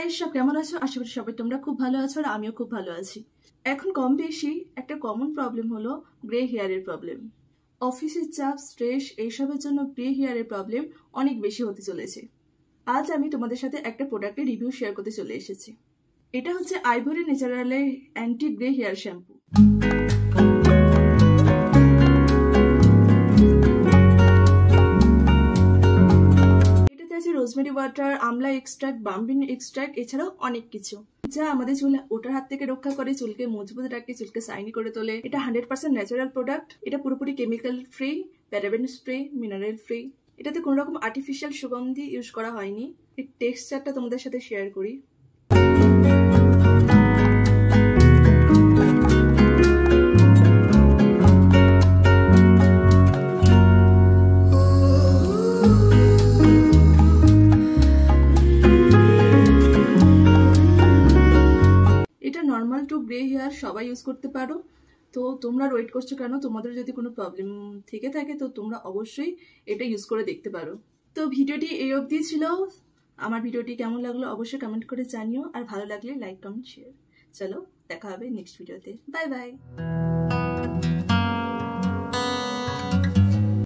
Guys, সব কেমন আছো? আশা করি সবাই তোমরা খুব ভালো আছো আর আমিও খুব ভালো আছি। এখন কম বেশি একটা কমন প্রবলেম হলো গ্রে হেয়ারের প্রবলেম। অফিসের চাপ, স্ট্রেস এইসবের জন্য গ্রে হেয়ারের প্রবলেম অনেক বেশি হতে চলেছে। আজ আমি তোমাদের সাথে একটা প্রোডাক্টের রিভিউ শেয়ার করতে চলে এসেছি। এটা হচ্ছে আইভরি ন্যাচারালের anti grey hair shampoo. Rosemary water, amla extract, বাম্বিন এক্সট্রাক্ট, এছাড়াও অনেক কিছু যা আমাদের চুল ওঠার হাত থেকে রক্ষা করে, চুলকে মজবুত রাখে, চুলকে শাইনি করে তোলে। এটা 100% ন্যাচারাল প্রোডাক্ট। এটা পুরোপুরি chemical free, paraben free, mineral free. এটাতে কোনো রকম আর্টিফিশিয়াল সুগন্ধি ইউজ করা হয়নি। এর টেক্সচারটা তোমাদের সাথে শেয়ার করি। নর্মাল টু গ্রে হেয়ার সবাই ইউজ করতে পারো। তো তোমরা ওয়েট করছো কেন? তোমাদের যদি কোনো প্রবলেম থেকে থাকে তো তোমরা অবশ্যই এটা ইউজ করে দেখতে পারো। তো ভিডিওটি এই অবধি ছিল। আমার ভিডিওটি কেমন লাগলো অবশ্যই কমেন্ট করে জানিও, আর ভালো লাগলে লাইক, কমেন্ট, শেয়ার। চলো দেখা হবে নেক্সট ভিডিওতে। Bye bye.